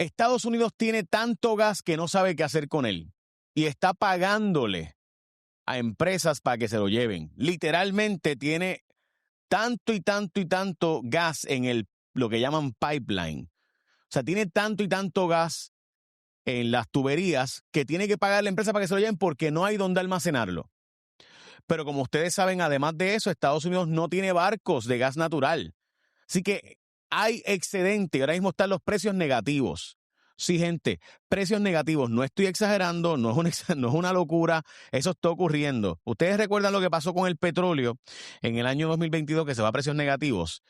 Estados Unidos tiene tanto gas que no sabe qué hacer con él y está pagándole a empresas para que se lo lleven. Literalmente tiene tanto y tanto y tanto gas en lo que llaman pipeline. O sea, tiene tanto y tanto gas en las tuberías que tiene que pagar la empresa para que se lo lleven porque no hay dónde almacenarlo. Pero como ustedes saben, además de eso, Estados Unidos no tiene barcos de gas natural. Así que hay excedente y ahora mismo están los precios negativos. Sí, gente, precios negativos. No estoy exagerando, no es una locura. Eso está ocurriendo. ¿Ustedes recuerdan lo que pasó con el petróleo en el año 2022 que se va a precios negativos?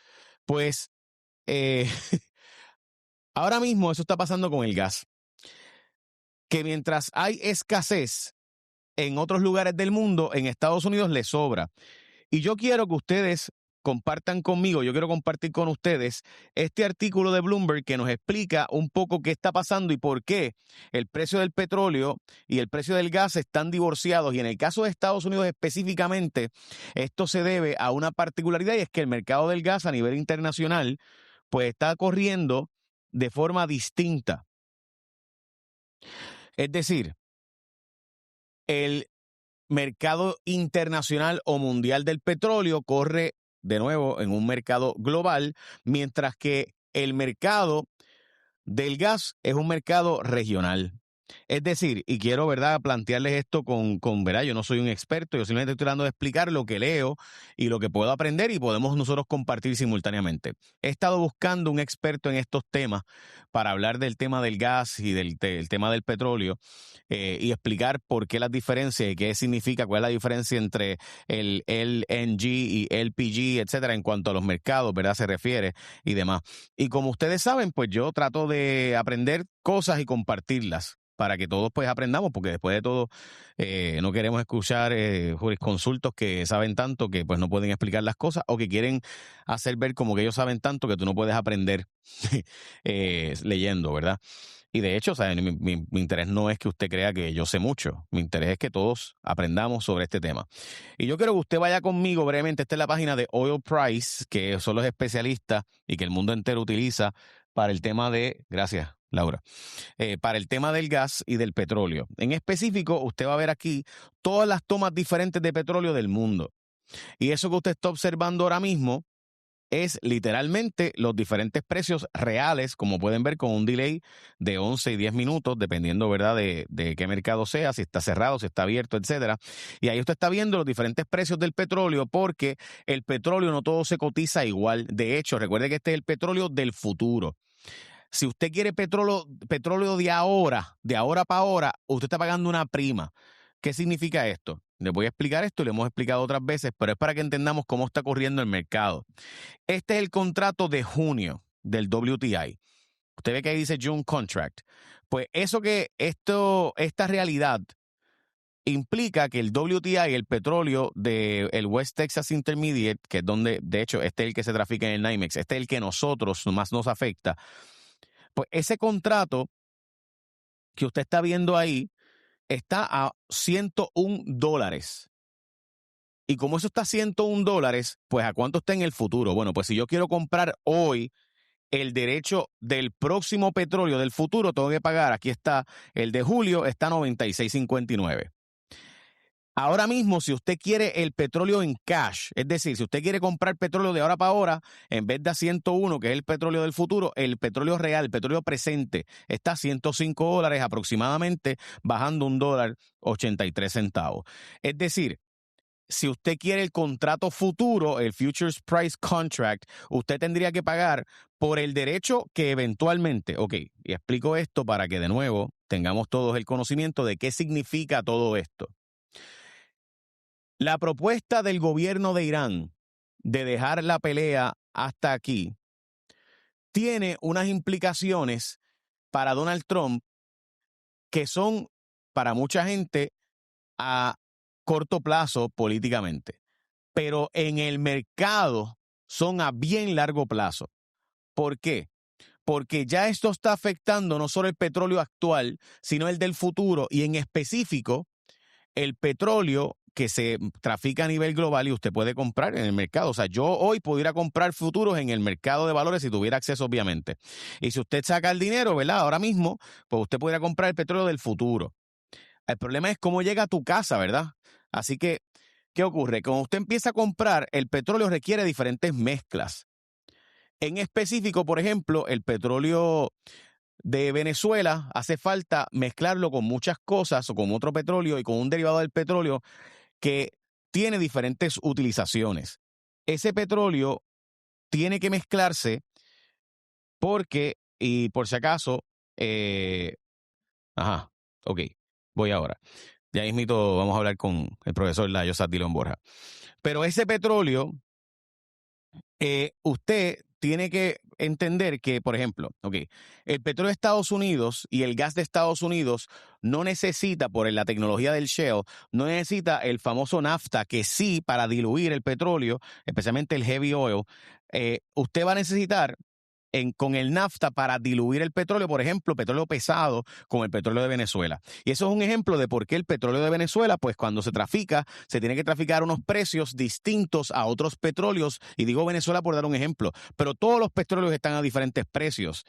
Pues ahora mismo eso está pasando con el gas. Que mientras hay escasez en otros lugares del mundo, en Estados Unidos le sobra. Y yo quiero que ustedes compartan conmigo, yo quiero compartir con ustedes este artículo de Bloomberg que nos explica un poco qué está pasando y por qué el precio del petróleo y el precio del gas están divorciados. Y en el caso de Estados Unidos específicamente, esto se debe a una particularidad y es que el mercado del gas a nivel internacional pues está corriendo de forma distinta. Es decir, el mercado internacional o mundial del petróleo corre de nuevo en un mercado global, mientras que el mercado del gas es un mercado regional. Es decir, y quiero, ¿verdad?, plantearles esto ¿verdad? Yo no soy un experto, yo simplemente estoy tratando de explicar lo que leo y lo que puedo aprender y podemos nosotros compartir simultáneamente. He estado buscando un experto en estos temas para hablar del tema del gas y del tema del petróleo y explicar por qué las diferencias y qué significa, cuál es la diferencia entre el LNG y LPG, etcétera, en cuanto a los mercados, ¿verdad?, se refiere y demás. Y como ustedes saben, pues yo trato de aprender cosas y compartirlas para que todos pues aprendamos, porque después de todo no queremos escuchar jurisconsultos que saben tanto que pues no pueden explicar las cosas o que quieren hacer ver como que ellos saben tanto que tú no puedes aprender leyendo, ¿verdad? Y de hecho, o sea, mi interés no es que usted crea que yo sé mucho, mi interés es que todos aprendamos sobre este tema. Y yo quiero que usted vaya conmigo brevemente, esta es la página de Oil Price, que son los especialistas y que el mundo entero utiliza para el tema de, gracias Laura, para el tema del gas y del petróleo. En específico, usted va a ver aquí todas las tomas diferentes de petróleo del mundo. Y eso que usted está observando ahora mismo es literalmente los diferentes precios reales, como pueden ver con un delay de 11 y 10 minutos, dependiendo, ¿verdad?, de qué mercado sea, si está cerrado, si está abierto, etcétera. Y ahí usted está viendo los diferentes precios del petróleo porque el petróleo no todo se cotiza igual. De hecho, recuerde que este es el petróleo del futuro. Si usted quiere petróleo de ahora para ahora, usted está pagando una prima. ¿Qué significa esto? Les voy a explicar esto, lo hemos explicado otras veces, pero es para que entendamos cómo está corriendo el mercado. Este es el contrato de junio del WTI. Usted ve que ahí dice June Contract. Pues esta realidad implica que el WTI, el petróleo del West Texas Intermediate, que es donde, de hecho, este es el que se trafica en el NYMEX, este es el que nosotros más nos afecta, pues ese contrato que usted está viendo ahí está a $101. Y como eso está a $101, pues ¿a cuánto está en el futuro? Bueno, pues si yo quiero comprar hoy el derecho del próximo petróleo del futuro, tengo que pagar, aquí está, el de julio está a 96.59. Ahora mismo, si usted quiere el petróleo en cash, es decir, si usted quiere comprar petróleo de ahora para ahora, en vez de a 101, que es el petróleo del futuro, el petróleo real, el petróleo presente, está a $105 aproximadamente, bajando $1.83. Es decir, si usted quiere el contrato futuro, el Futures Price Contract, usted tendría que pagar por el derecho que eventualmente, ok, y explico esto para que de nuevo tengamos todos el conocimiento de qué significa todo esto. La propuesta del gobierno de Irán de dejar la pelea hasta aquí tiene unas implicaciones para Donald Trump que son para mucha gente a corto plazo políticamente, pero en el mercado son a bien largo plazo. ¿Por qué? Porque ya esto está afectando no solo el petróleo actual, sino el del futuro y en específico el petróleo que se trafica a nivel global y usted puede comprar en el mercado. O sea, yo hoy pudiera comprar futuros en el mercado de valores si tuviera acceso, obviamente. Y si usted saca el dinero, ¿verdad? Ahora mismo, pues usted pudiera comprar el petróleo del futuro. El problema es cómo llega a tu casa, ¿verdad? Así que, ¿qué ocurre? Cuando usted empieza a comprar, el petróleo requiere diferentes mezclas. En específico, por ejemplo, el petróleo de Venezuela hace falta mezclarlo con muchas cosas o con otro petróleo y con un derivado del petróleo que tiene diferentes utilizaciones. Ese petróleo tiene que mezclarse porque, y por si acaso, ok, voy ahora. Ya mismito vamos a hablar con el profesor Layo Satilón Borja. Pero ese petróleo, usted tiene que entender que, por ejemplo, el petróleo de Estados Unidos y el gas de Estados Unidos no necesita, por la tecnología del shale, no necesita el famoso nafta, que sí, para diluir el petróleo, especialmente el heavy oil, usted va a necesitar con el nafta para diluir el petróleo, por ejemplo, petróleo pesado con el petróleo de Venezuela. Y eso es un ejemplo de por qué el petróleo de Venezuela, pues cuando se trafica, se tiene que traficar unos precios distintos a otros petróleos. Y digo Venezuela por dar un ejemplo, pero todos los petróleos están a diferentes precios.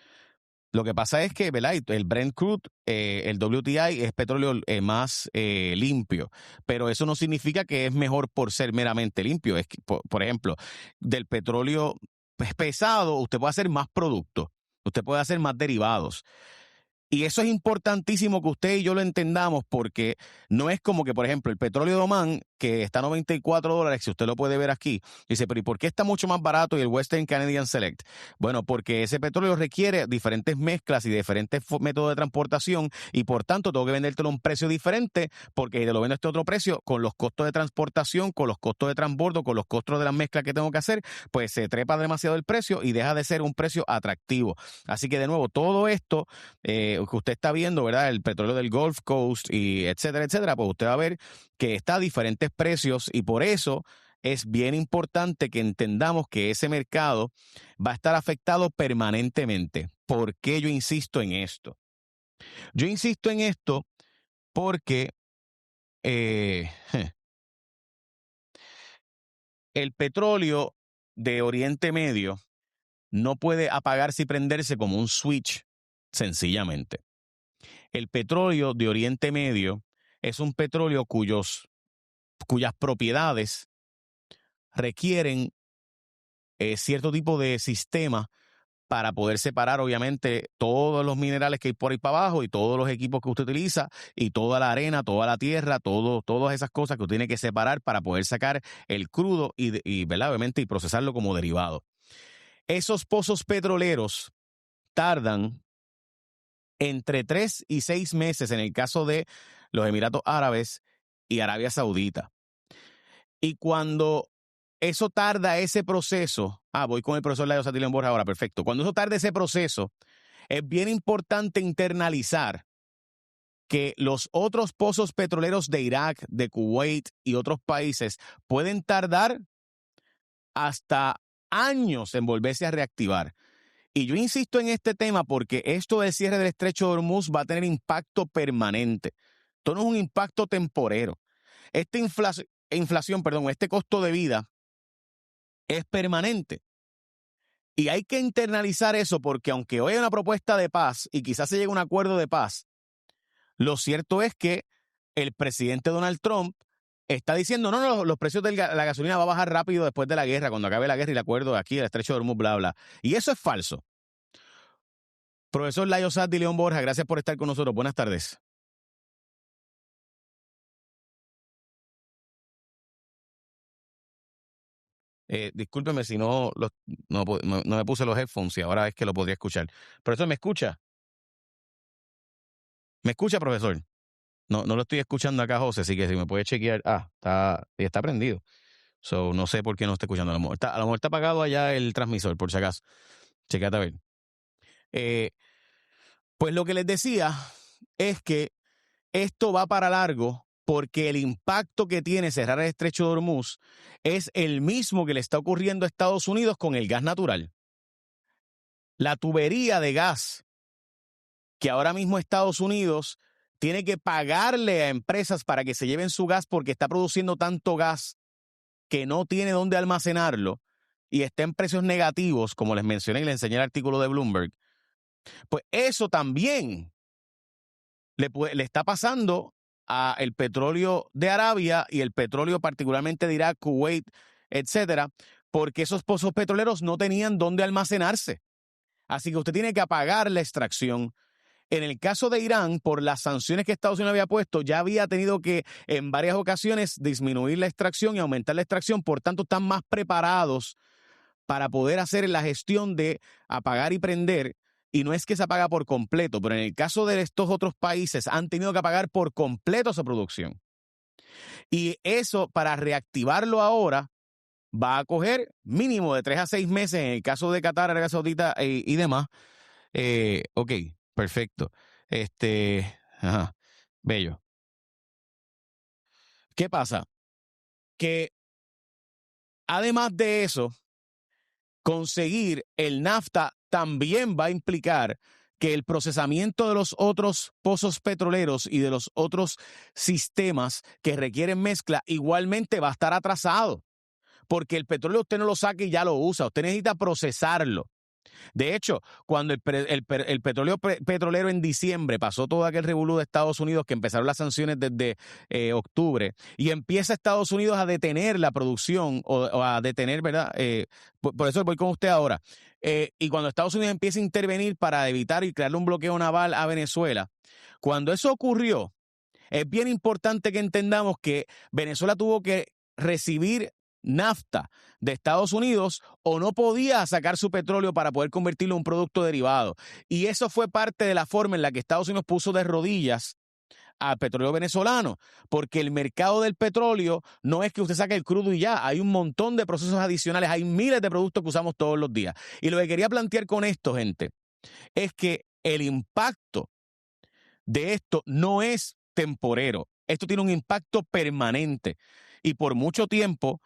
Lo que pasa es que, ¿verdad? El Brent Crude, el WTI, es petróleo más limpio, pero eso no significa que es mejor por ser meramente limpio. Es que, por ejemplo, del petróleo pesado, usted puede hacer más productos, usted puede hacer más derivados. Y eso es importantísimo que usted y yo lo entendamos, porque no es como que, por ejemplo, el petróleo de Oman, que está a $94, si usted lo puede ver aquí, dice, pero ¿y por qué está mucho más barato y el Western Canadian Select? Bueno, porque ese petróleo requiere diferentes mezclas y diferentes métodos de transportación y por tanto tengo que vendértelo a un precio diferente porque te lo vendo a este otro precio con los costos de transportación, con los costos de transbordo, con los costos de las mezclas que tengo que hacer, pues se trepa demasiado el precio y deja de ser un precio atractivo. Así que de nuevo, todo esto que usted está viendo, ¿verdad? El petróleo del Gulf Coast y etcétera, etcétera, pues usted va a ver que está a diferentes precios y por eso es bien importante que entendamos que ese mercado va a estar afectado permanentemente. ¿Por qué yo insisto en esto? Yo insisto en esto porque el petróleo de Oriente Medio no puede apagarse y prenderse como un switch sencillamente. El petróleo de Oriente Medio es un petróleo cuyas propiedades requieren cierto tipo de sistema para poder separar, obviamente, todos los minerales que hay por ahí para abajo y todos los equipos que usted utiliza y toda la arena, toda la tierra, todas esas cosas que usted tiene que separar para poder sacar el crudo y ¿verdad? Obviamente, y procesarlo como derivado. Esos pozos petroleros tardan entre 3 y 6 meses en el caso de los Emiratos Árabes y Arabia Saudita. Y cuando eso tarda ese proceso, voy con el profesor Layo Satilón Borja ahora, perfecto. Cuando eso tarda ese proceso, es bien importante internalizar que los otros pozos petroleros de Irak, de Kuwait y otros países pueden tardar hasta años en volverse a reactivar. Y yo insisto en este tema porque esto del cierre del estrecho de Hormuz va a tener impacto permanente. Esto no es un impacto temporero. Esta inflación, este costo de vida es permanente. Y hay que internalizar eso porque aunque hoy hay una propuesta de paz y quizás se llegue a un acuerdo de paz, lo cierto es que el presidente Donald Trump está diciendo, no, los precios de la gasolina va a bajar rápido después de la guerra, cuando acabe la guerra y el acuerdo de aquí, el estrecho de Hormuz, bla, bla. Y eso es falso. Profesor Layo Satilón Borja, gracias por estar con nosotros. Buenas tardes. Discúlpeme si no me puse los headphones y ahora es que lo podría escuchar. Profesor, ¿me escucha? ¿Me escucha, profesor? No lo estoy escuchando acá, José, así que si me puede chequear. Está prendido. So, no sé por qué no está escuchando. A lo mejor está apagado allá el transmisor, por si acaso. Chequéate a ver. Pues lo que les decía es que esto va para largo porque el impacto que tiene cerrar el estrecho de Hormuz es el mismo que le está ocurriendo a Estados Unidos con el gas natural. La tubería de gas que ahora mismo Estados Unidos tiene que pagarle a empresas para que se lleven su gas porque está produciendo tanto gas que no tiene dónde almacenarlo y está en precios negativos, como les mencioné y les enseñé el artículo de Bloomberg, pues eso también le está pasando a el petróleo de Arabia y el petróleo particularmente de Irak, Kuwait, etcétera, porque esos pozos petroleros no tenían dónde almacenarse. Así que usted tiene que apagar la extracción. En el caso de Irán, por las sanciones que Estados Unidos había puesto, ya había tenido que en varias ocasiones disminuir la extracción y aumentar la extracción, por tanto están más preparados para poder hacer la gestión de apagar y prender, y no es que se apaga por completo, pero en el caso de estos otros países han tenido que apagar por completo su producción. Y eso, para reactivarlo ahora, va a coger mínimo de 3 a 6 meses en el caso de Qatar, Arabia Saudita y demás. Ok, perfecto. Ajá, bello. ¿Qué pasa? Que además de eso, conseguir el NAFTA también va a implicar que el procesamiento de los otros pozos petroleros y de los otros sistemas que requieren mezcla igualmente va a estar atrasado, porque el petróleo usted no lo saca y ya lo usa, usted necesita procesarlo. De hecho, cuando el petróleo petrolero en diciembre pasó todo aquel revolú de Estados Unidos, que empezaron las sanciones desde octubre, y empieza Estados Unidos a detener la producción o a detener, ¿verdad? Por eso voy con usted ahora. Y cuando Estados Unidos empieza a intervenir para evitar y crearle un bloqueo naval a Venezuela, cuando eso ocurrió, es bien importante que entendamos que Venezuela tuvo que recibir nafta de Estados Unidos o no podía sacar su petróleo para poder convertirlo en un producto derivado. Y eso fue parte de la forma en la que Estados Unidos puso de rodillas al petróleo venezolano, porque el mercado del petróleo no es que usted saque el crudo y ya, hay un montón de procesos adicionales, hay miles de productos que usamos todos los días. Y lo que quería plantear con esto, gente, es que el impacto de esto no es temporero. Esto tiene un impacto permanente y por mucho tiempo,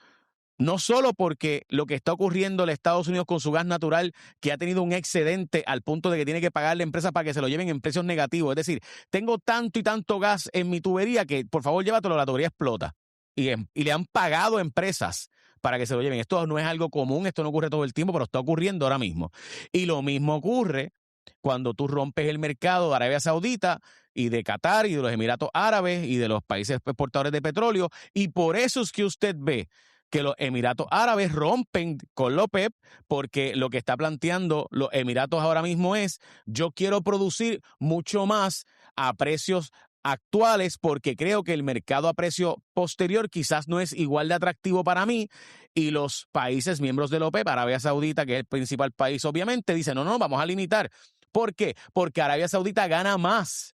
no solo porque lo que está ocurriendo en Estados Unidos con su gas natural, que ha tenido un excedente al punto de que tiene que pagar la empresa para que se lo lleven en precios negativos. Es decir, tengo tanto y tanto gas en mi tubería que por favor llévatelo, la tubería explota. Y le han pagado empresas para que se lo lleven. Esto no es algo común, esto no ocurre todo el tiempo, pero está ocurriendo ahora mismo. Y lo mismo ocurre cuando tú rompes el mercado de Arabia Saudita y de Qatar y de los Emiratos Árabes y de los países exportadores de petróleo. Y por eso es que usted ve que los Emiratos Árabes rompen con la OPEP, porque lo que está planteando los Emiratos ahora mismo es: yo quiero producir mucho más a precios actuales porque creo que el mercado a precio posterior quizás no es igual de atractivo para mí, y los países miembros de la OPEP, Arabia Saudita, que es el principal país obviamente, dicen no, vamos a limitar. ¿Por qué? Porque Arabia Saudita gana más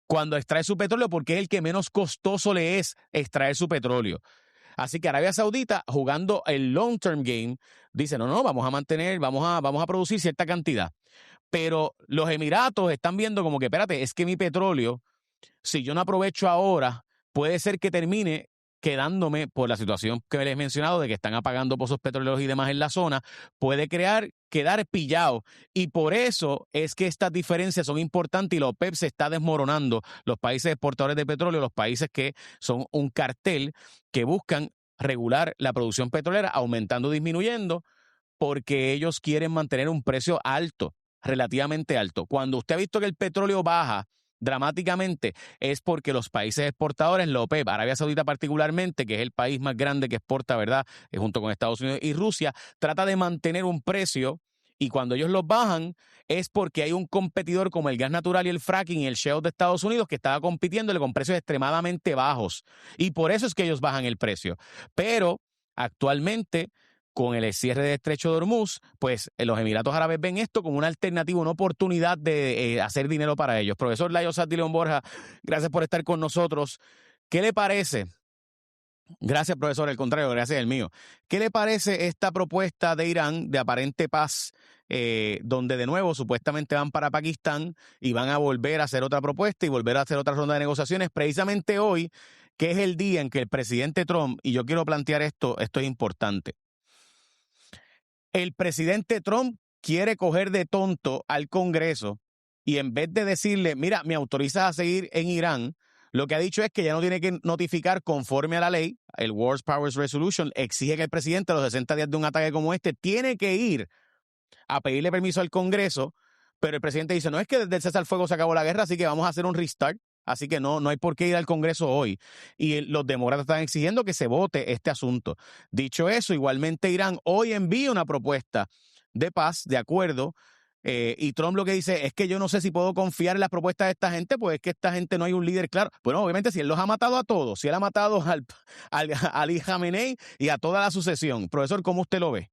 cuando extrae su petróleo, porque es el que menos costoso le es extraer su petróleo. Así que Arabia Saudita, jugando el long-term game, dice, no, vamos a mantener, vamos a producir cierta cantidad. Pero los Emiratos están viendo como que, espérate, es que mi petróleo, si yo no aprovecho ahora, puede ser que termine quedándome, por la situación que les he mencionado de que están apagando pozos petroleros y demás en la zona, puede quedar pillado. Y por eso es que estas diferencias son importantes y la OPEP se está desmoronando. Los países exportadores de petróleo, los países que son un cartel que buscan regular la producción petrolera, aumentando o disminuyendo, porque ellos quieren mantener un precio alto, relativamente alto. Cuando usted ha visto que el petróleo baja dramáticamente, es porque los países exportadores, la OPEP, Arabia Saudita particularmente, que es el país más grande que exporta, ¿verdad?, junto con Estados Unidos y Rusia, trata de mantener un precio, y cuando ellos los bajan es porque hay un competidor como el gas natural y el fracking y el shale de Estados Unidos que estaba compitiéndole con precios extremadamente bajos, y por eso es que ellos bajan el precio. Pero actualmente, con el cierre del Estrecho de Hormuz, pues los Emiratos Árabes ven esto como una alternativa, una oportunidad de hacer dinero para ellos. Profesor Layo Sati León Borja, gracias por estar con nosotros. ¿Qué le parece? Gracias, profesor, al contrario, gracias el mío. ¿Qué le parece esta propuesta de Irán de aparente paz, donde de nuevo supuestamente van para Pakistán y van a volver a hacer otra propuesta y volver a hacer otra ronda de negociaciones, precisamente hoy, que es el día en que el presidente Trump, y yo quiero plantear esto es importante, el presidente Trump quiere coger de tonto al Congreso y en vez de decirle, mira, me autorizas a seguir en Irán, lo que ha dicho es que ya no tiene que notificar conforme a la ley, el War Powers Resolution exige que el presidente a los 60 días de un ataque como este tiene que ir a pedirle permiso al Congreso, pero el presidente dice, no es que desde el cese al fuego se acabó la guerra, así que vamos a hacer un restart, así que no hay por qué ir al Congreso hoy. Y los demócratas están exigiendo que se vote este asunto. Dicho eso, igualmente Irán hoy envía una propuesta de paz, de acuerdo, y Trump lo que dice es que yo no sé si puedo confiar en las propuestas de esta gente, pues es que esta gente no hay un líder claro. Bueno, obviamente si él los ha matado a todos, si él ha matado al Ali Khamenei y a toda la sucesión. Profesor, ¿cómo usted lo ve?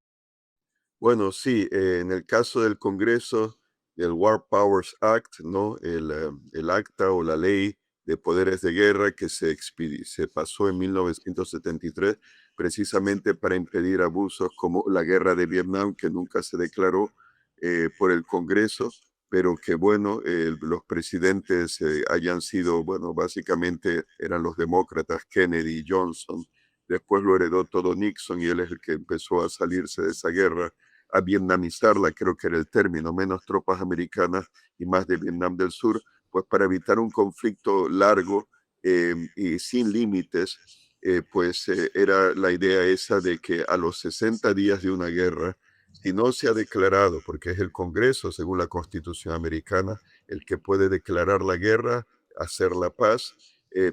Bueno, sí, en el caso del Congreso, del War Powers Act, ¿no? El acta o la ley de poderes de guerra que se pasó en 1973 precisamente para impedir abusos como la guerra de Vietnam, que nunca se declaró por el Congreso, pero que, bueno, los presidentes hayan sido, bueno, básicamente eran los demócratas, Kennedy y Johnson. Después lo heredó todo Nixon y él es el que empezó a salirse de esa guerra, a vietnamizarla, creo que era el término, menos tropas americanas y más de Vietnam del Sur, pues para evitar un conflicto largo y sin límites, era la idea esa de que a los 60 días de una guerra, si no se ha declarado, porque es el Congreso, según la Constitución americana, el que puede declarar la guerra, hacer la paz,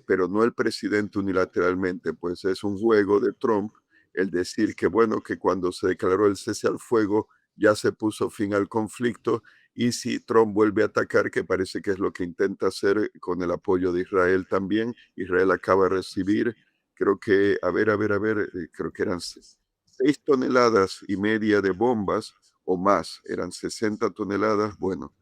pero no el presidente unilateralmente, pues es un juego de Trump el decir que bueno, que cuando se declaró el cese al fuego ya se puso fin al conflicto y si Trump vuelve a atacar, que parece que es lo que intenta hacer con el apoyo de Israel también, Israel acaba de recibir, creo que, creo que eran 6,5 toneladas de bombas o más, eran 60 toneladas, bueno,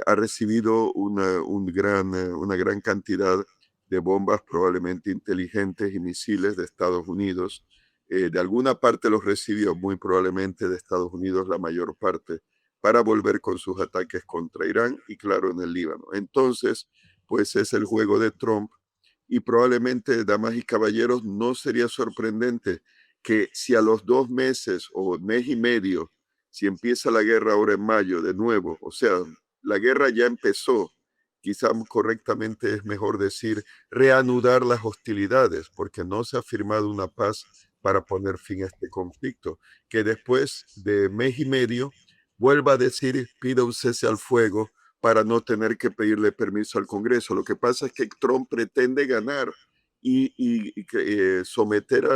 ha recibido una gran cantidad de bombas probablemente inteligentes y misiles de Estados Unidos. De alguna parte los recibió, muy probablemente de Estados Unidos la mayor parte, para volver con sus ataques contra Irán y claro en el Líbano. Entonces, pues es el juego de Trump y probablemente, damas y caballeros, no sería sorprendente que si a los 2 meses o mes y medio, si empieza la guerra ahora en mayo de nuevo, o sea, la guerra ya empezó, quizá correctamente es mejor decir reanudar las hostilidades, porque no se ha firmado una paz para poner fin a este conflicto, que después de mes y medio vuelva a decir pida un cese al fuego para no tener que pedirle permiso al Congreso. Lo que pasa es que Trump pretende ganar y someter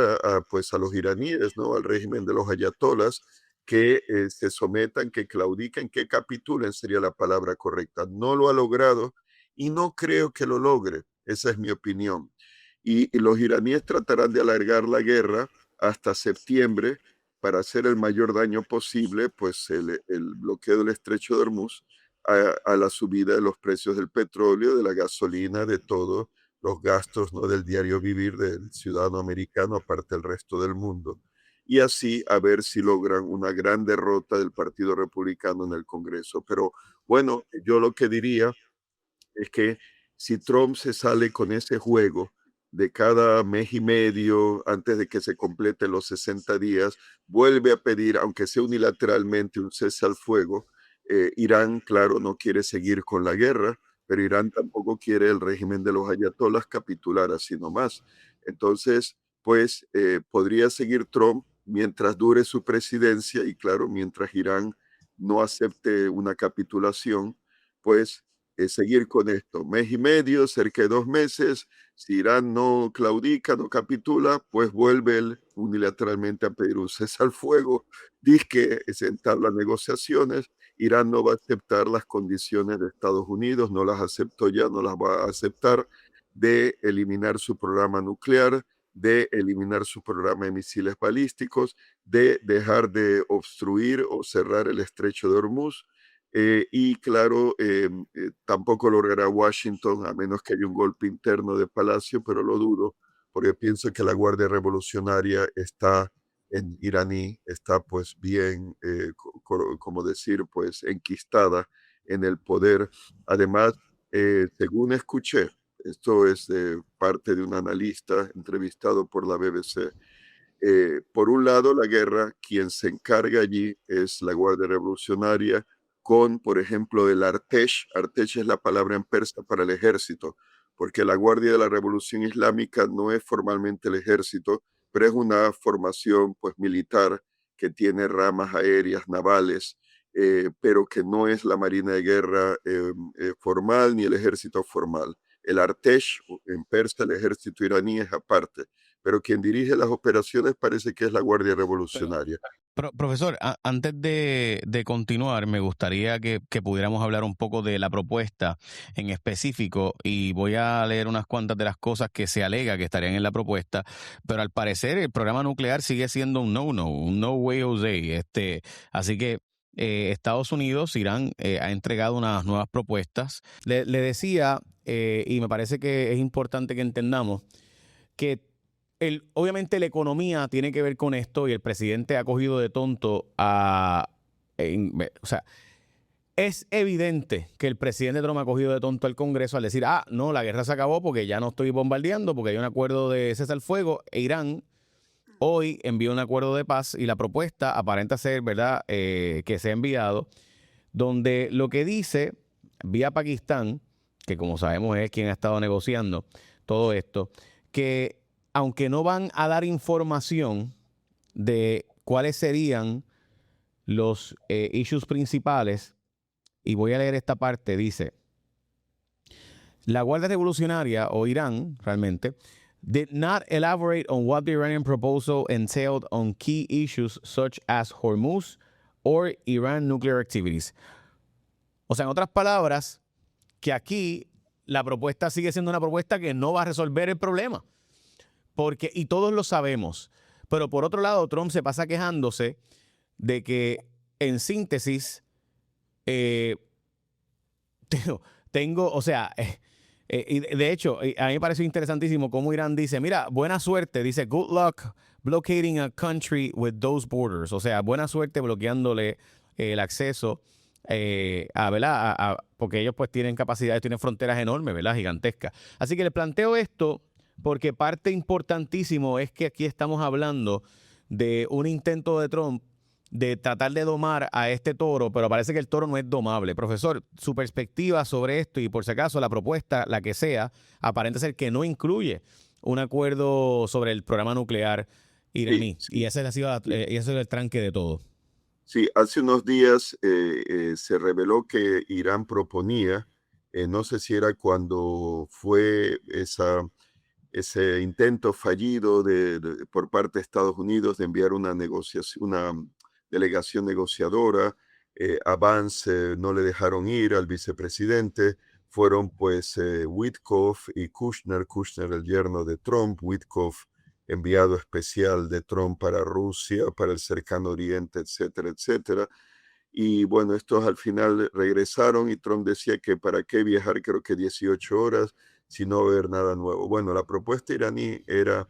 pues a los iraníes, ¿no? Al régimen de los ayatolas, que se sometan, que claudiquen, que capitulen, sería la palabra correcta. No lo ha logrado y no creo que lo logre. Esa es mi opinión. Y los iraníes tratarán de alargar la guerra hasta septiembre para hacer el mayor daño posible, pues el bloqueo del estrecho de Hormuz, a la subida de los precios del petróleo, de la gasolina, de todos los gastos, ¿no? Del diario vivir del ciudadano americano, aparte del resto del mundo. Y así a ver si logran una gran derrota del Partido Republicano en el Congreso. Pero bueno, yo lo que diría es que si Trump se sale con ese juego de cada mes y medio, antes de que se completen los 60 días, vuelve a pedir, aunque sea unilateralmente, un cese al fuego. Irán, claro, no quiere seguir con la guerra, pero Irán tampoco quiere el régimen de los ayatolás capitular así nomás. Entonces, pues podría seguir Trump mientras dure su presidencia y claro, mientras Irán no acepte una capitulación, pues seguir con esto. Mes y medio, cerca de 2 meses, si Irán no claudica, no capitula, pues vuelve él unilateralmente a pedir un cese al fuego, dice que sentar las negociaciones, Irán no va a aceptar las condiciones de Estados Unidos, no las aceptó ya, no las va a aceptar, de eliminar su programa nuclear, de eliminar su programa de misiles balísticos, de dejar de obstruir o cerrar el estrecho de Hormuz, y claro, tampoco logrará Washington, a menos que haya un golpe interno de Palacio, pero lo dudo, porque pienso que la Guardia Revolucionaria está en iraní, está pues bien, como decir, pues enquistada en el poder. Además, según escuché, esto es de parte de un analista entrevistado por la BBC, por un lado, la guerra, quien se encarga allí es la Guardia Revolucionaria, con, por ejemplo, el Artesh. Artesh es la palabra en persa para el ejército, porque la Guardia de la Revolución Islámica no es formalmente el ejército, pero es una formación pues militar que tiene ramas aéreas, navales, pero que no es la Marina de Guerra formal ni el ejército formal. El Artesh, en persa, el ejército iraní es aparte, pero quien dirige las operaciones parece que es la Guardia Revolucionaria. Profesor, antes de continuar, me gustaría que pudiéramos hablar un poco de la propuesta en específico y voy a leer unas cuantas de las cosas que se alega que estarían en la propuesta, pero al parecer el programa nuclear sigue siendo un no way Jose. Así que Estados Unidos, Irán, ha entregado unas nuevas propuestas. Le decía, y me parece que es importante que entendamos, que obviamente la economía tiene que ver con esto y el presidente ha cogido de tonto o sea, es evidente que el presidente Trump ha cogido de tonto al Congreso al decir, no, la guerra se acabó porque ya no estoy bombardeando, porque hay un acuerdo de cesar el fuego. Irán hoy envió un acuerdo de paz y la propuesta aparenta ser, ¿verdad?, que se ha enviado, donde lo que dice vía Pakistán, que como sabemos es quien ha estado negociando todo esto, que aunque no van a dar información de cuáles serían los issues principales, y voy a leer esta parte, dice, la Guardia Revolucionaria, o Irán, realmente, did not elaborate on what the Iranian proposal entailed on key issues such as Hormuz or Iran nuclear activities. O sea, en otras palabras, que aquí la propuesta sigue siendo una propuesta que no va a resolver el problema. Porque, y todos lo sabemos, pero por otro lado, Trump se pasa quejándose de que, en síntesis, o sea, y de hecho, a mí me pareció interesantísimo cómo Irán dice, mira, buena suerte, dice, good luck blockading a country with those borders. O sea, buena suerte bloqueándole el acceso ¿verdad? Porque ellos pues tienen capacidades, tienen fronteras enormes, ¿verdad? Gigantescas. Así que les planteo esto porque parte importantísimo es que aquí estamos hablando de un intento de Trump de tratar de domar a este toro, pero parece que el toro no es domable. Profesor, su perspectiva sobre esto y por si acaso la propuesta, la que sea, aparenta ser que no incluye un acuerdo sobre el programa nuclear iraní. Sí, Y ese ha sido ese es el tranque de todo. sí, hace unos días se reveló que Irán proponía, no sé si era cuando fue ese intento fallido por parte de Estados Unidos de enviar una negociación, una delegación negociadora. A Vance no le dejaron ir al vicepresidente. Fueron pues Witkoff y Kushner, el yerno de Trump, Witkoff enviado especial de Trump para Rusia, para el Cercano Oriente, etcétera, etcétera. Y bueno, estos al final regresaron y Trump decía que para qué viajar, creo que 18 horas, si no ver nada nuevo. Bueno, la propuesta iraní era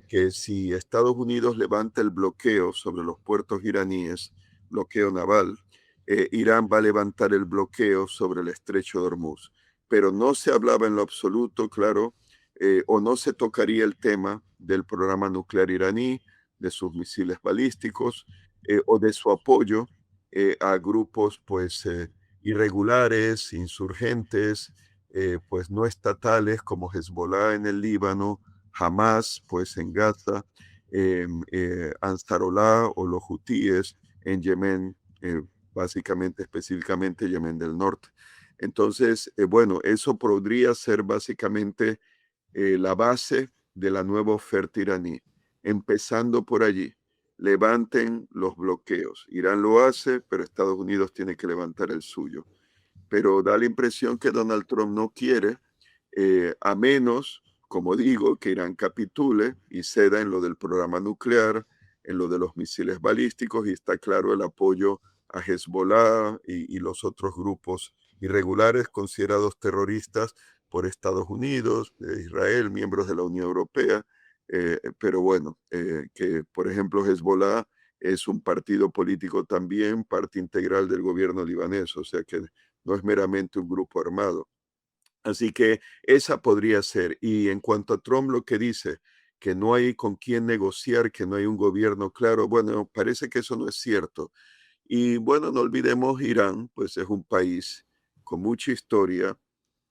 que si Estados Unidos levanta el bloqueo sobre los puertos iraníes, bloqueo naval, Irán va a levantar el bloqueo sobre el estrecho de Hormuz. Pero no se hablaba en lo absoluto, claro, o no se tocaría el tema del programa nuclear iraní, de sus misiles balísticos o de su apoyo a grupos pues irregulares, insurgentes, pues no estatales como Hezbollah en el Líbano, Hamas pues en Gaza, Ansarollah o los hutíes en Yemen, básicamente, específicamente Yemen del Norte. Entonces, bueno, eso podría ser básicamente la base de la nueva oferta iraní, empezando por allí. Levanten los bloqueos. Irán lo hace, pero Estados Unidos tiene que levantar el suyo. Pero da la impresión que Donald Trump no quiere, a menos, como digo, que Irán capitule y ceda en lo del programa nuclear, en lo de los misiles balísticos, y está claro el apoyo a Hezbollah y los otros grupos irregulares considerados terroristas por Estados Unidos, Israel, miembros de la Unión Europea, pero bueno, que por ejemplo Hezbollah es un partido político también, parte integral del gobierno libanés, o sea que no es meramente un grupo armado. Así que esa podría ser. Y en cuanto a Trump, lo que dice, que no hay con quién negociar, que no hay un gobierno claro, bueno, parece que eso no es cierto. Y bueno, no olvidemos Irán, pues es un país con mucha historia,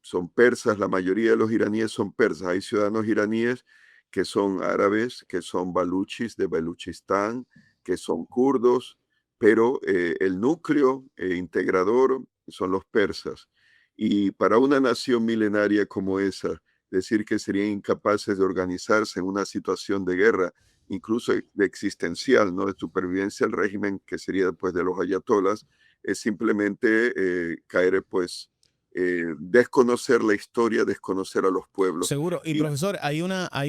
son persas, la mayoría de los iraníes son persas. Hay ciudadanos iraníes que son árabes, que son baluchis de Baluchistán, que son kurdos, pero el núcleo integrador son los persas. Y para una nación milenaria como esa, decir que serían incapaces de organizarse en una situación de guerra, incluso de existencial, ¿no? De supervivencia del régimen que sería pues de los ayatolas, es simplemente caer pues desconocer la historia, desconocer a los pueblos. Seguro. Y Y profesor, hay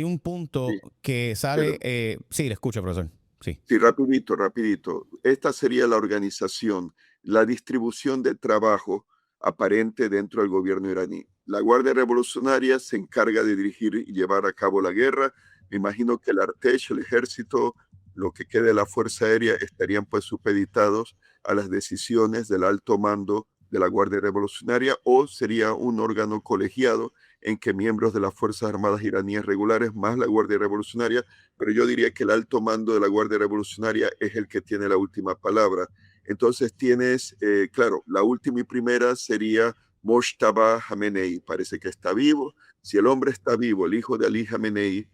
un punto sí, que sale, pero sí, le escucho, profesor. Sí. sí, rapidito, rapidito. Esta sería la organización, la distribución de trabajo aparente dentro del gobierno iraní. La Guardia Revolucionaria se encarga de dirigir y llevar a cabo la guerra. Me imagino que el Artesh, el ejército, lo que quede de la Fuerza Aérea estarían pues supeditados a las decisiones del alto mando de la Guardia Revolucionaria, o sería un órgano colegiado en que miembros de las Fuerzas Armadas iraníes regulares más la Guardia Revolucionaria, pero yo diría que el alto mando de la Guardia Revolucionaria es el que tiene la última palabra. Entonces tienes, claro, la última y primera sería Moshtaba Hamenei, parece que está vivo. Si el hombre está vivo, el hijo de Ali Hamenei,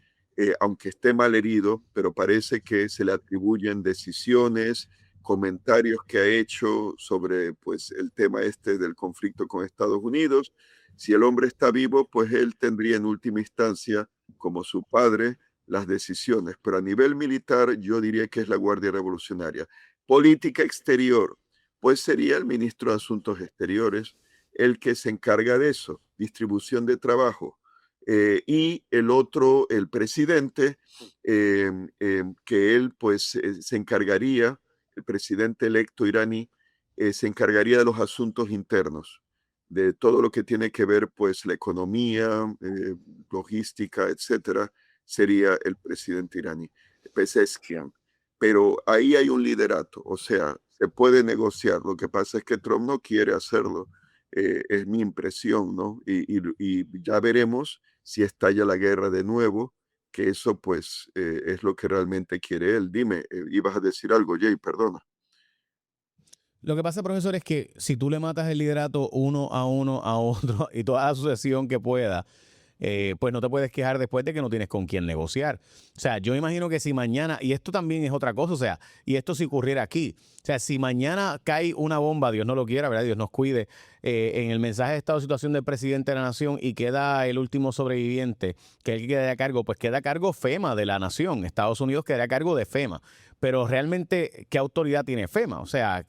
aunque esté mal herido, pero parece que se le atribuyen decisiones, comentarios que ha hecho sobre pues, el tema este del conflicto con Estados Unidos. Si el hombre está vivo, pues él tendría en última instancia, como su padre, las decisiones, pero a nivel militar yo diría que es la Guardia Revolucionaria. Política exterior, pues sería el ministro de Asuntos Exteriores el que se encarga de eso, distribución de trabajo. Y el otro, el presidente, que él pues se encargaría, el presidente electo iraní, se encargaría de los asuntos internos, de todo lo que tiene que ver pues la economía, logística, etcétera, sería el presidente iraní, Pezeshkian. Pero ahí hay un liderato, o sea, se puede negociar. Lo que pasa es que Trump no quiere hacerlo, es mi impresión, ¿no? Y ya veremos si estalla la guerra de nuevo, que eso pues es lo que realmente quiere él. Dime, ibas a decir algo, Jay, perdona. Lo que pasa, profesor, es que si tú le matas el liderato uno a otro y toda la sucesión que pueda, pues no te puedes quejar después de que no tienes con quién negociar. O sea, yo imagino que si mañana, y esto también es otra cosa, o sea, y esto si ocurriera aquí, o sea, si mañana cae una bomba, Dios no lo quiera, ¿verdad? Dios nos cuide, en el mensaje de estado de situación del presidente de la nación y queda el último sobreviviente, que él queda a cargo, pues queda a cargo FEMA de la nación. Estados Unidos quedaría a cargo de FEMA. Pero realmente, ¿qué autoridad tiene FEMA? O sea,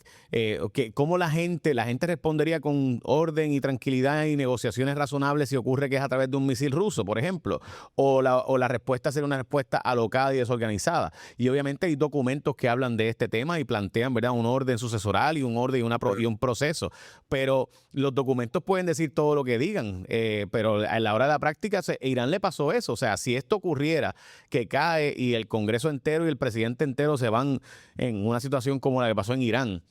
¿cómo la gente respondería con orden y tranquilidad y negociaciones razonables si ocurre que es a través de un misil ruso, por ejemplo? O la respuesta sería una respuesta alocada y desorganizada. Y obviamente hay documentos que hablan de este tema y plantean, ¿verdad?, un orden sucesoral y un orden y un proceso. Pero los documentos pueden decir todo lo que digan, pero a la hora de la práctica, Irán le pasó eso. O sea, si esto ocurriera, que cae y el Congreso entero y el presidente entero se van en una situación como la que pasó en Irán,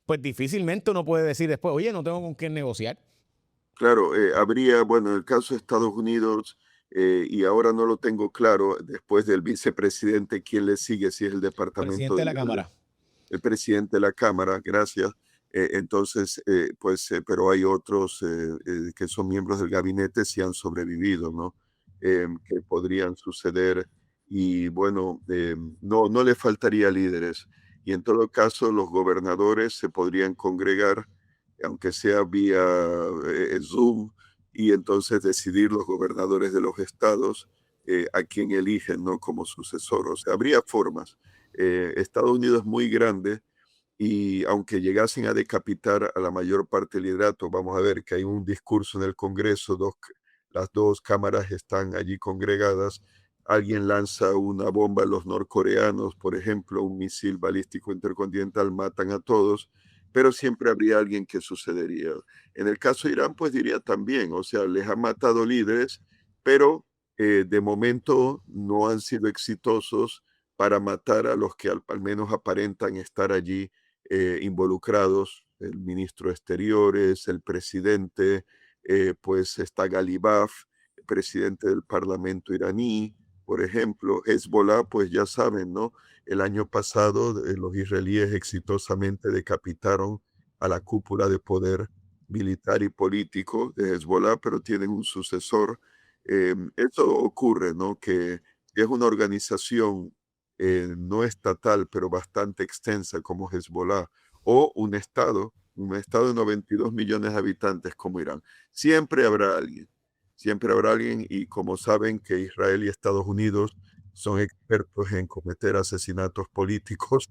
pues difícilmente uno puede decir después, oye, no tengo con quién negociar. Claro, habría, bueno, en el caso de Estados Unidos, y ahora no lo tengo claro, después del vicepresidente, ¿quién le sigue? Si es el Departamento Presidente de de la Cámara. el presidente de la Cámara, gracias. Entonces, pues, pero hay otros que son miembros del gabinete si han sobrevivido, ¿no? Que podrían suceder y bueno, no le faltaría líderes. Y en todo caso, los gobernadores se podrían congregar, aunque sea vía Zoom, y entonces decidir los gobernadores de los estados a quién eligen, ¿no? Como sucesor. O sea, habría formas. Estados Unidos es muy grande y aunque llegasen a decapitar a la mayor parte del liderato, vamos a ver que hay un discurso en el Congreso, las dos cámaras están allí congregadas, alguien lanza una bomba a los norcoreanos, por ejemplo, un misil balístico intercontinental, matan a todos, pero siempre habría alguien que sucedería. En el caso de Irán, pues diría también, o sea, les han matado líderes, pero de momento no han sido exitosos para matar a los que al menos aparentan estar allí involucrados, el ministro de Exteriores, el presidente, pues está Galibaf, presidente del Parlamento iraní, Por ejemplo, Hezbollah, pues ya saben, ¿no? El año pasado los israelíes exitosamente decapitaron a la cúpula de poder militar y político de Hezbollah, pero tienen un sucesor. Eso ocurre, ¿no? Que es una organización no estatal, pero bastante extensa como Hezbollah, o un estado de 92 millones de habitantes como Irán. Siempre habrá alguien y como saben que Israel y Estados Unidos son expertos en cometer asesinatos políticos,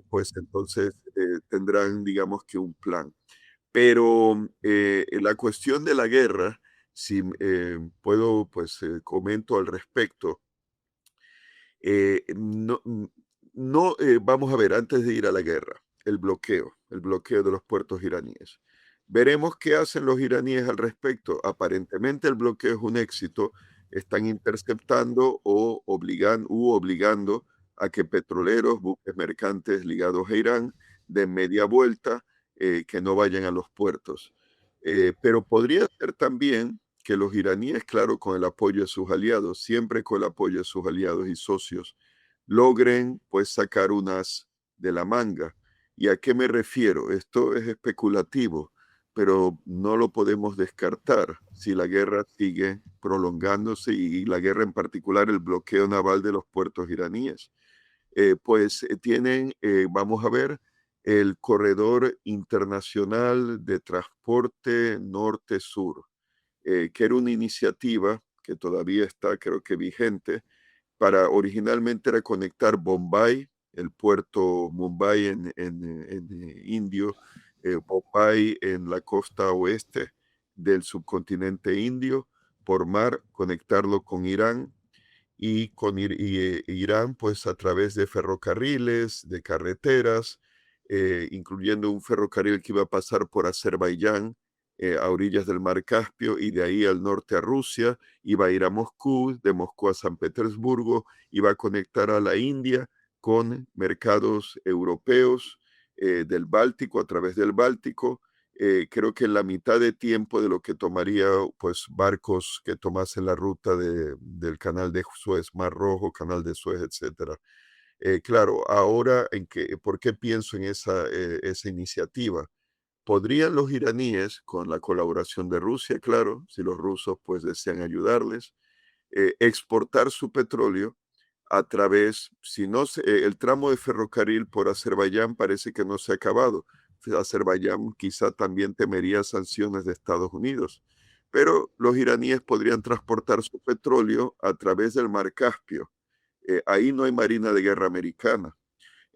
pues entonces tendrán, digamos que un plan. Pero la cuestión de la guerra, si puedo, pues comento al respecto. No, no vamos a ver, antes de ir a la guerra, el bloqueo de los puertos iraníes. Veremos qué hacen los iraníes al respecto. Aparentemente el bloqueo es un éxito. Están interceptando o obligando a que petroleros, buques mercantes ligados a Irán, den media vuelta, que no vayan a los puertos. Pero podría ser también que los iraníes, claro, con el apoyo de sus aliados, siempre con el apoyo de sus aliados y socios, logren pues sacar unas de la manga. ¿Y a qué me refiero? Esto es especulativo, pero no lo podemos descartar si la guerra sigue prolongándose y la guerra en particular, el bloqueo naval de los puertos iraníes. Tienen, vamos a ver, el corredor internacional de transporte norte-sur, que era una iniciativa que todavía está, creo que vigente, para originalmente era conectar Bombay, el puerto Mumbai en indio, Bombay en la costa oeste del subcontinente indio, por mar, conectarlo con Irán y con Irán, pues a través de ferrocarriles, de carreteras, incluyendo un ferrocarril que iba a pasar por Azerbaiyán, a orillas del mar Caspio, y de ahí al norte a Rusia, iba a ir a Moscú, de Moscú a San Petersburgo, iba a conectar a la India con mercados europeos, del Báltico, a través del Báltico. Creo que en la mitad de tiempo de lo que tomaría pues barcos que tomasen la ruta del canal de Suez, Mar Rojo, canal de Suez, etcétera. Claro, ahora ¿por qué pienso en esa iniciativa? ¿Podrían los iraníes, con la colaboración de Rusia, claro, si los rusos pues desean ayudarles, exportar su petróleo a través, si no el tramo de ferrocarril por Azerbaiyán parece que no se ha acabado? Azerbaiyán quizá también temería sanciones de Estados Unidos, pero los iraníes podrían transportar su petróleo a través del mar Caspio. Ahí no hay marina de guerra americana.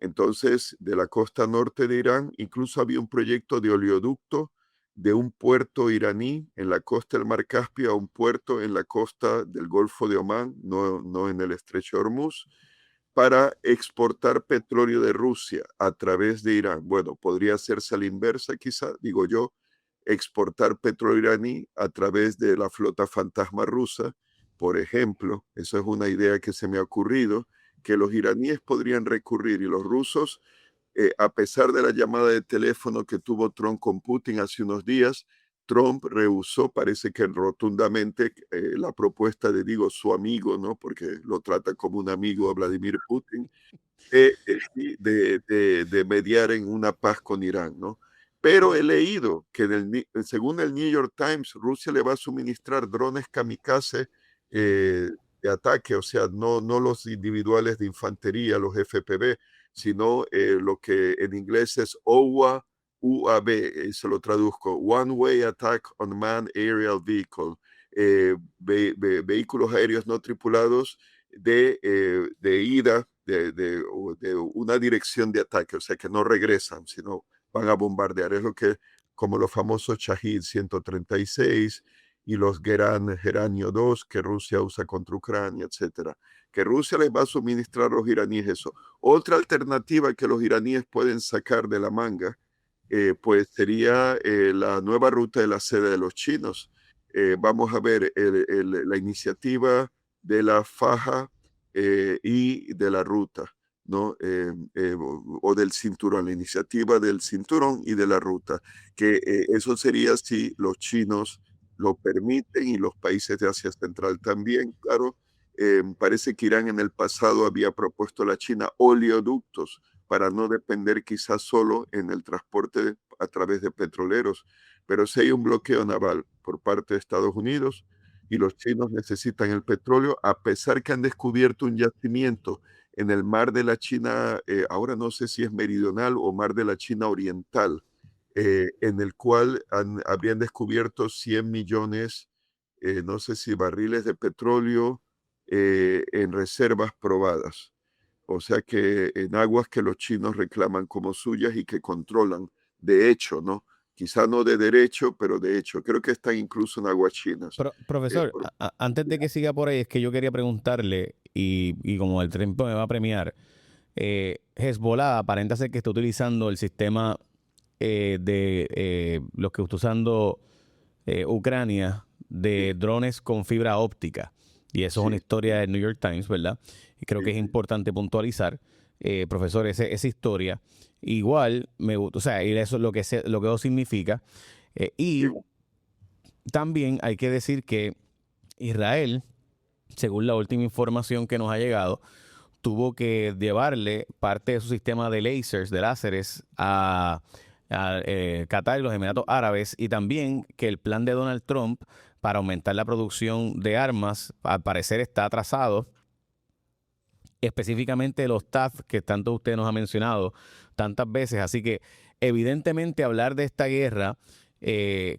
Entonces, de la costa norte de Irán, incluso había un proyecto de oleoducto de un puerto iraní en la costa del mar Caspio a un puerto en la costa del Golfo de Omán, no en el estrecho de Hormuz, para exportar petróleo de Rusia a través de Irán. Bueno, podría hacerse a la inversa, quizá, digo yo, exportar petróleo iraní a través de la flota fantasma rusa, por ejemplo. Eso es una idea que se me ha ocurrido, que los iraníes podrían recurrir y los rusos, a pesar de la llamada de teléfono que tuvo Trump con Putin hace unos días, Trump rehusó, parece que rotundamente, la propuesta de, digo, su amigo, ¿no? Porque lo trata como un amigo a Vladimir Putin, de mediar en una paz con Irán, ¿no? Pero he leído que según el New York Times, Rusia le va a suministrar drones kamikaze, de ataque, o sea, no los individuales de infantería, los FPV, sino lo que en inglés es OWA, UAV, se lo traduzco, One Way Attack on Manned Aerial Vehicle, vehículos aéreos no tripulados de ida, de una dirección de ataque, o sea que no regresan, sino van a bombardear. Es lo que, como los famosos Shahid 136 y los Geranio 2 que Rusia usa contra Ucrania, etcétera. Que Rusia les va a suministrar a los iraníes eso. Otra alternativa que los iraníes pueden sacar de la manga, pues sería la nueva ruta de la seda de los chinos. Vamos a ver la iniciativa de la faja, y de la ruta, ¿no? O del cinturón, la iniciativa del cinturón y de la ruta, que eso sería si los chinos lo permiten y los países de Asia Central también, claro. Parece que Irán en el pasado había propuesto a la China oleoductos para no depender quizás solo en el transporte a través de petroleros. Pero si hay un bloqueo naval por parte de Estados Unidos y los chinos necesitan el petróleo, a pesar que han descubierto un yacimiento en el mar de la China, ahora no sé si es meridional o mar de la China oriental, en el cual habrían descubierto 100 millones, no sé si barriles de petróleo en reservas probadas. O sea que en aguas que los chinos reclaman como suyas y que controlan de hecho, ¿no? Quizá no de derecho, pero de hecho. Creo que están incluso en aguas chinas. Profesor, Por- antes de que siga por ahí, es que yo quería preguntarle, y como el tiempo me va a premiar, Hezbollah aparenta ser que está utilizando el sistema de los que está usando Ucrania sí, de drones con fibra óptica. Y eso es una sí, historia del New York Times, ¿verdad? Y creo que sí, es sí. importante puntualizar, profesor, esa historia. Igual, me gusta, o sea, y eso es lo que eso significa. Sí, Y también hay que decir que Israel, según la última información que nos ha llegado, tuvo que llevarle parte de su sistema de lasers, de láseres, a Qatar y los Emiratos Árabes, y también que el plan de Donald Trump para aumentar la producción de armas, al parecer está atrasado, específicamente los TAF, que tanto usted nos ha mencionado tantas veces. Así que evidentemente hablar de esta guerra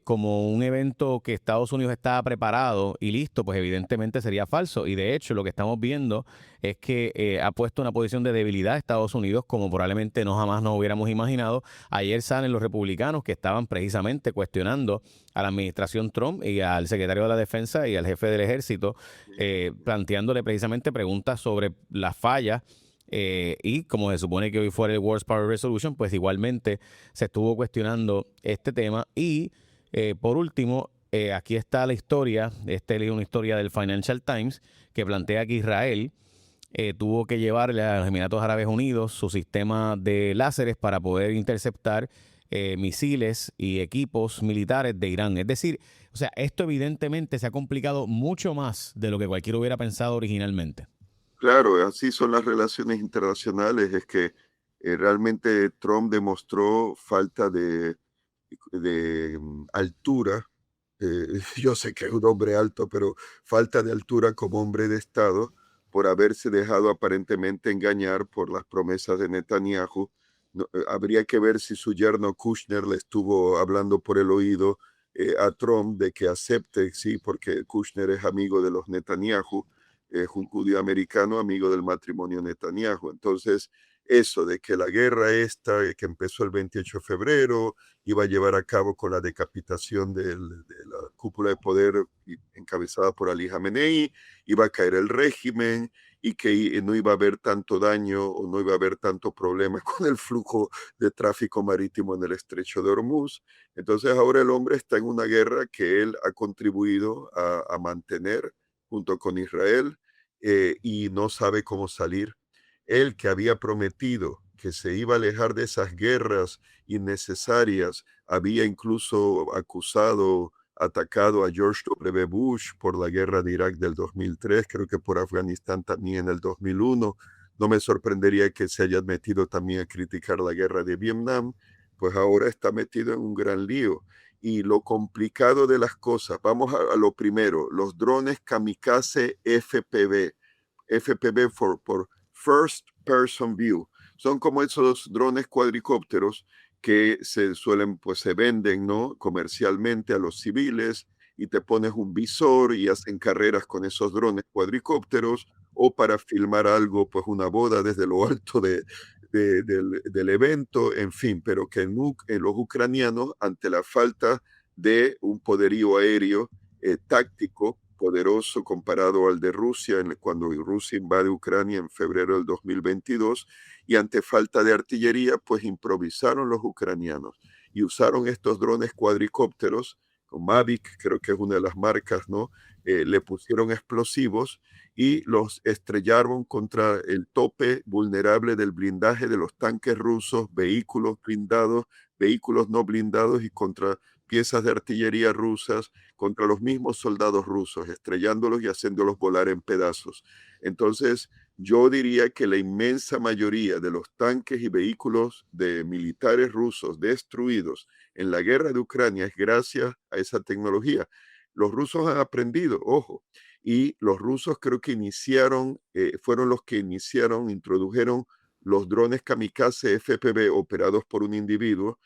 como un evento que Estados Unidos estaba preparado y listo, pues evidentemente sería falso. Y de hecho lo que estamos viendo es que ha puesto una posición de debilidad a Estados Unidos como probablemente no jamás nos hubiéramos imaginado. Ayer salen los republicanos que estaban precisamente cuestionando a la administración Trump y al secretario de la Defensa y al jefe del ejército, planteándole precisamente preguntas sobre las fallas. Y como se supone que hoy fue el World Power Resolution, pues igualmente se estuvo cuestionando este tema. Y por último, aquí está la historia, es una historia del Financial Times que plantea que Israel tuvo que llevarle a los Emiratos Árabes Unidos su sistema de láseres para poder interceptar misiles y equipos militares de Irán. Es decir, o sea, esto evidentemente se ha complicado mucho más de lo que cualquiera hubiera pensado originalmente. claro, así son las relaciones internacionales. Es que realmente Trump demostró falta de altura. Yo sé que es un hombre alto, pero falta de altura como hombre de Estado por haberse dejado aparentemente engañar por las promesas de Netanyahu. No, habría que ver si su yerno Kushner le estuvo hablando por el oído a Trump de que acepte, sí, porque Kushner es amigo de los Netanyahu, es un judío americano amigo del matrimonio Netanyahu. Entonces, eso de que la guerra esta, que empezó el 28 de febrero, iba a llevar a cabo con la decapitación de la cúpula de poder encabezada por Ali Khamenei, iba a caer el régimen y que no iba a haber tanto daño o no iba a haber tanto problema con el flujo de tráfico marítimo en el estrecho de Hormuz. Entonces ahora el hombre está en una guerra que él ha contribuido a mantener junto con Israel, y no sabe cómo salir. Él que había prometido que se iba a alejar de esas guerras innecesarias, había incluso acusado, atacado a George W. Bush por la guerra de Irak del 2003, creo que por Afganistán también en el 2001. No me sorprendería que se haya metido también a criticar la guerra de Vietnam, pues ahora está metido en un gran lío. Y lo complicado de las cosas, vamos a lo primero, los drones kamikaze FPV, FPV por First Person View. Son como esos drones cuadricópteros que se suelen, pues se venden, ¿no? Comercialmente a los civiles y te pones un visor y hacen carreras con esos drones cuadricópteros o para filmar algo, pues una boda desde lo alto del evento, en fin, pero que en los ucranianos, ante la falta de un poderío aéreo táctico poderoso comparado al de Rusia cuando Rusia invade Ucrania en febrero del 2022 y ante falta de artillería, pues improvisaron los ucranianos y usaron estos drones cuadricópteros, con Mavic creo que es una de las marcas, ¿no? Le pusieron explosivos y los estrellaron contra el tope vulnerable del blindaje de los tanques rusos, vehículos blindados, vehículos no blindados y contra piezas de artillería rusas contra los mismos soldados rusos, estrellándolos y haciéndolos volar en pedazos. Entonces, yo diría que la inmensa mayoría de los tanques y vehículos de militares rusos destruidos en la guerra de Ucrania es gracias a esa tecnología. Los rusos han aprendido, ojo, y los rusos creo que fueron los que introdujeron los drones kamikaze FPV operados por un individuo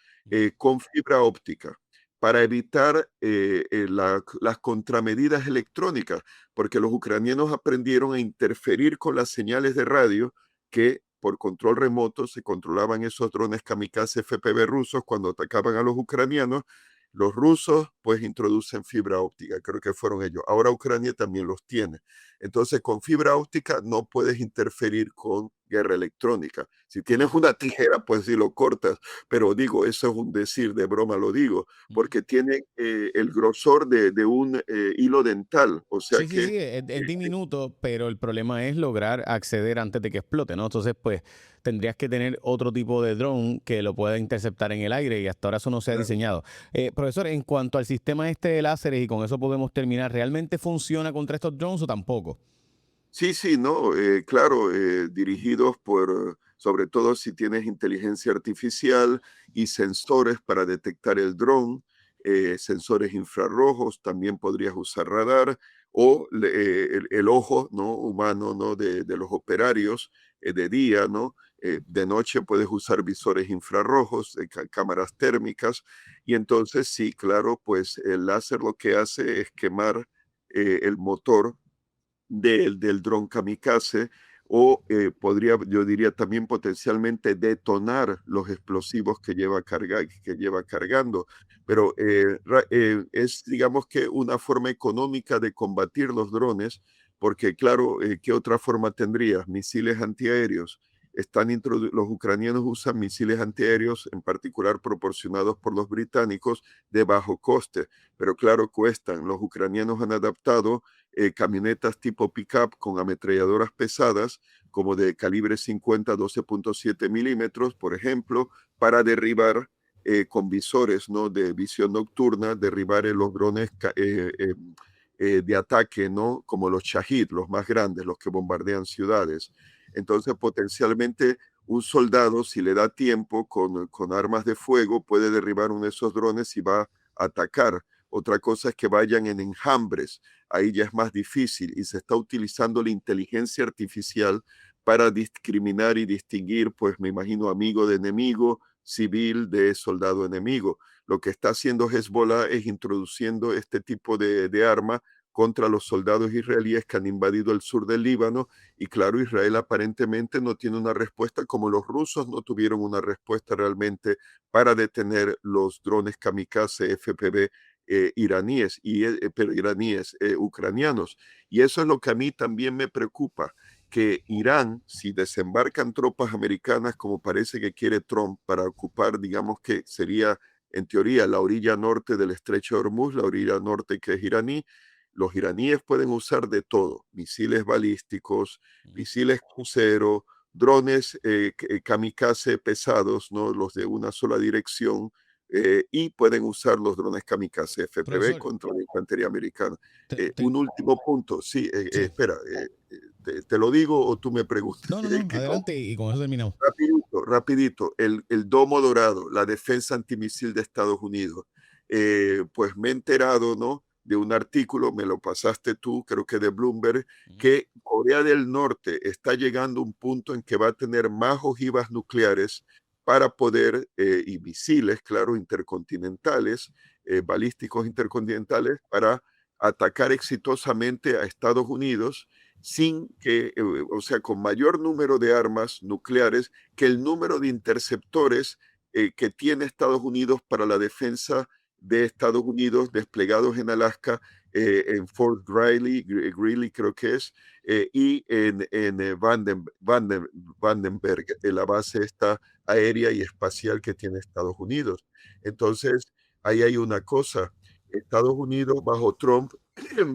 con fibra óptica para evitar las contramedidas electrónicas, porque los ucranianos aprendieron a interferir con las señales de radio que por control remoto se controlaban esos drones kamikaze FPV rusos cuando atacaban a los ucranianos. Los rusos pues introducen fibra óptica, creo que fueron ellos. Ahora Ucrania también los tiene. Entonces con fibra óptica no puedes interferir con guerra electrónica. Si tienes una tijera, pues sí lo cortas, pero digo, eso es un decir, de broma lo digo, porque tiene el grosor de un hilo dental, o sea Sí, sí, que sí, es diminuto, pero el problema es lograr acceder antes de que explote, ¿no? Entonces, pues, tendrías que tener otro tipo de dron que lo pueda interceptar en el aire y hasta ahora eso no se ha diseñado. Profesor, en cuanto al sistema este de láseres, y con eso podemos terminar, ¿realmente funciona contra estos drones o tampoco? sí, sí, no, claro, dirigidos sobre todo si tienes inteligencia artificial y sensores para detectar el dron, sensores infrarrojos, también podrías usar radar o el ojo, ¿no? Humano, ¿no? De los operarios de día, ¿no? De noche puedes usar visores infrarrojos, cámaras térmicas y entonces sí, claro, pues el láser lo que hace es quemar el motor del dron kamikaze o yo diría también potencialmente detonar los explosivos que lleva cargando. Pero es, digamos que una forma económica de combatir los drones, porque claro, ¿qué otra forma tendrías? Misiles antiaéreos. Los ucranianos usan misiles antiaéreos, en particular proporcionados por los británicos, de bajo coste, pero claro, cuestan. Los ucranianos han adaptado camionetas tipo pickup con ametralladoras pesadas, como de calibre 50, 12.7 milímetros, por ejemplo, para derribar con visores, ¿no? De visión nocturna, derribar los drones de ataque, ¿no? Como los Shahid, los más grandes, los que bombardean ciudades. Entonces, potencialmente, un soldado, si le da tiempo con armas de fuego, puede derribar uno de esos drones y va a atacar. Otra cosa es que vayan en enjambres, ahí ya es más difícil y se está utilizando la inteligencia artificial para discriminar y distinguir, pues me imagino, amigo de enemigo, civil de soldado enemigo. Lo que está haciendo Hezbollah es introduciendo este tipo de arma contra los soldados israelíes que han invadido el sur del Líbano y claro, Israel aparentemente no tiene una respuesta como los rusos no tuvieron una respuesta realmente para detener los drones kamikaze FPV ucranianos. Y eso es lo que a mí también me preocupa, que Irán, si desembarcan tropas americanas como parece que quiere Trump para ocupar, digamos que sería en teoría la orilla norte del estrecho de Hormuz, la orilla norte que es iraní, los iraníes pueden usar de todo, misiles balísticos, misiles crucero, drones kamikaze pesados, ¿no? Los de una sola dirección, y pueden usar los drones kamikaze FPV Profesor, contra la infantería americana. te- Un último punto, sí, sí. espera, te lo digo o tú me preguntas. No, no, no, adelante y con eso terminamos. Rapidito, rapidito, el domo dorado, la defensa antimisil de Estados Unidos. Pues me he enterado, ¿no? De un artículo, me lo pasaste tú, creo que de Bloomberg, que Corea del Norte está llegando a un punto en que va a tener más ojivas nucleares para poder, y misiles, claro, intercontinentales, balísticos intercontinentales, para atacar exitosamente a Estados Unidos sin que, o sea, con mayor número de armas nucleares que el número de interceptores que tiene Estados Unidos para la defensa de Estados Unidos desplegados en Alaska, en Fort Greely creo que es, y en Vandenberg, la base esta aérea y espacial que tiene Estados Unidos. Entonces, ahí hay una cosa. Estados Unidos bajo Trump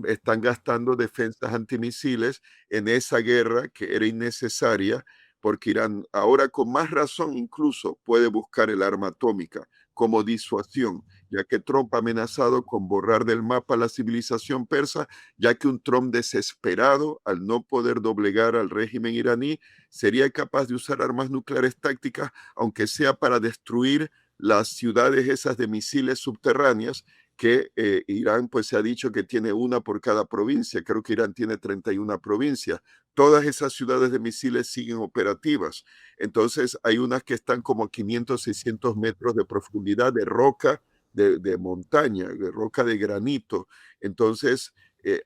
están gastando defensas antimisiles en esa guerra que era innecesaria, porque Irán ahora con más razón incluso puede buscar el arma atómica como disuasión. ya que Trump ha amenazado con borrar del mapa la civilización persa, ya que un Trump desesperado, al no poder doblegar al régimen iraní, sería capaz de usar armas nucleares tácticas, aunque sea para destruir las ciudades esas de misiles subterráneas, que Irán pues se ha dicho que tiene una por cada provincia. Creo que Irán tiene 31 provincias. Todas esas ciudades de misiles siguen operativas. Entonces hay unas que están como a 500, 600 metros de profundidad de roca, de montaña, de roca de granito. Entonces,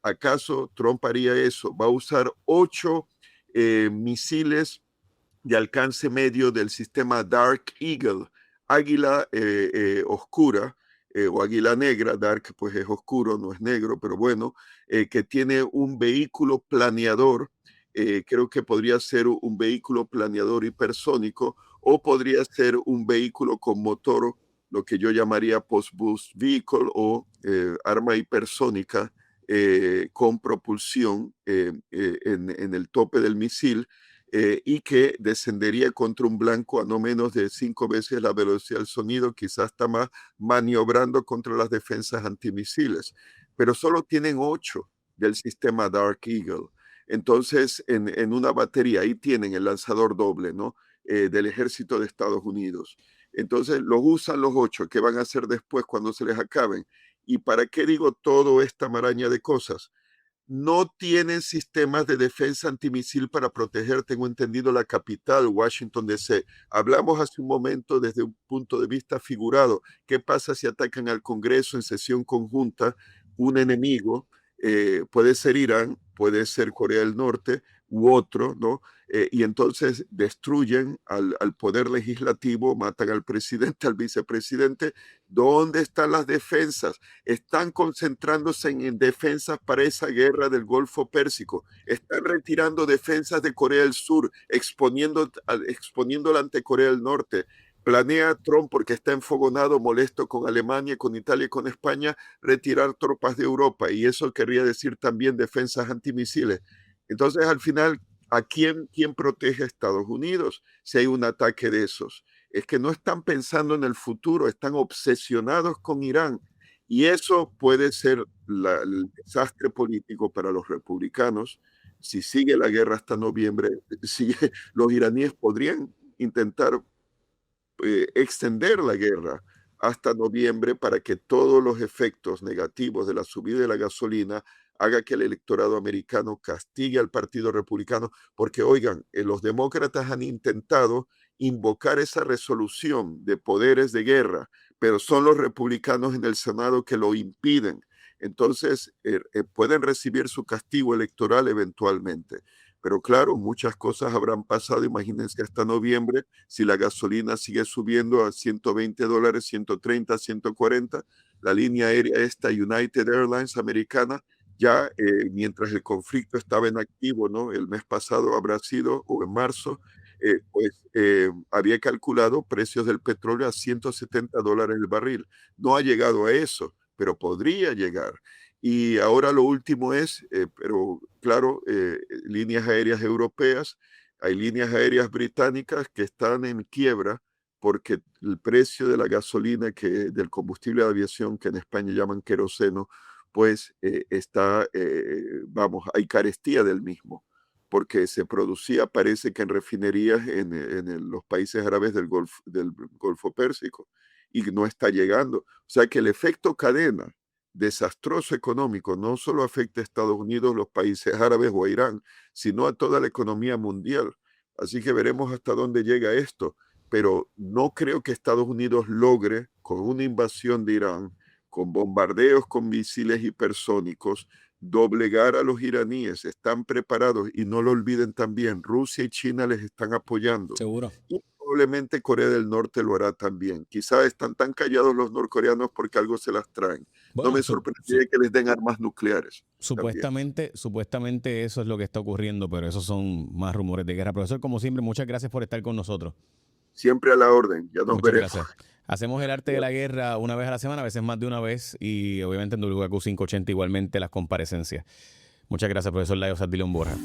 ¿acaso Trump haría eso? Va a usar 8 misiles de alcance medio del sistema Dark Eagle, águila oscura, o águila negra. Dark pues es oscuro, no es negro, pero bueno, que tiene un vehículo planeador. Creo que podría ser un vehículo planeador hipersónico, o podría ser un vehículo con motor, lo que yo llamaría post-boost vehicle, o arma hipersónica con propulsión en el tope del misil, y que descendería contra un blanco a no menos de 5 veces la velocidad del sonido, quizás hasta más, maniobrando contra las defensas antimisiles. Pero solo tienen 8 del sistema Dark Eagle. Entonces, en una batería, ahí tienen el lanzador doble, ¿no? Del ejército de Estados Unidos. Entonces, los usan los 8. ¿Qué van a hacer después cuando se les acaben? ¿Y para qué digo toda esta maraña de cosas? No tienen sistemas de defensa antimisil para proteger, tengo entendido, la capital, Washington, D.C. Hablamos hace un momento desde un punto de vista figurado. ¿Qué pasa si atacan al Congreso en sesión conjunta un enemigo? Puede ser Irán, puede ser Corea del Norte u otro, ¿no? Y entonces destruyen al poder legislativo, matan al presidente, al vicepresidente. ¿Dónde están las defensas? Están concentrándose en defensas para esa guerra del Golfo Pérsico. Están retirando defensas de Corea del Sur, exponiéndola ante Corea del Norte. Planea Trump, porque está enfogonado, molesto con Alemania, con Italia y con España, retirar tropas de Europa. Y eso querría decir también defensas antimisiles. Entonces, al final, ¿a quién protege a Estados Unidos si hay un ataque de esos? Es que no están pensando en el futuro, están obsesionados con Irán. Y eso puede ser el desastre político para los republicanos. Si sigue la guerra hasta noviembre, los iraníes podrían intentar extender la guerra hasta noviembre, para que todos los efectos negativos de la subida de la gasolina haga que el electorado americano castigue al Partido Republicano, porque oigan, los demócratas han intentado invocar esa resolución de poderes de guerra, pero son los republicanos en el Senado que lo impiden. Entonces, pueden recibir su castigo electoral eventualmente. Pero claro, muchas cosas habrán pasado. Imagínense hasta noviembre, si la gasolina sigue subiendo a $120, 130, 140, la línea aérea esta United Airlines americana, ya mientras el conflicto estaba en activo, ¿no? El mes pasado habrá sido, o en marzo, había calculado precios del petróleo a $170 el barril. No ha llegado a eso, pero podría llegar. Y ahora lo último es, pero claro, líneas aéreas europeas, hay líneas aéreas británicas que están en quiebra, porque el precio de la gasolina, del combustible de aviación, que en España llaman queroseno, pues hay carestía del mismo, porque se producía, parece que en refinerías en los países árabes del Golfo Pérsico, y no está llegando. O sea que el efecto cadena desastroso económico no solo afecta a Estados Unidos, los países árabes o a Irán, sino a toda la economía mundial. Así que veremos hasta dónde llega esto, pero no creo que Estados Unidos logre, con una invasión de Irán, con bombardeos con misiles hipersónicos, doblegar a los iraníes. Están preparados, y no lo olviden también, Rusia y China les están apoyando. Seguro. Y probablemente Corea del Norte lo hará también. Quizás están tan callados los norcoreanos porque algo se las traen. Bueno, no me sorprendería que les den armas nucleares. Supuestamente eso es lo que está ocurriendo, pero esos son más rumores de guerra. Profesor, como siempre, muchas gracias por estar con nosotros. Siempre a la orden, ya nos veremos. Gracias. Hacemos el arte de la guerra una vez a la semana, a veces más de una vez, y obviamente en WKQ 580 igualmente las comparecencias. Muchas gracias, profesor Layo Sardilón Borja.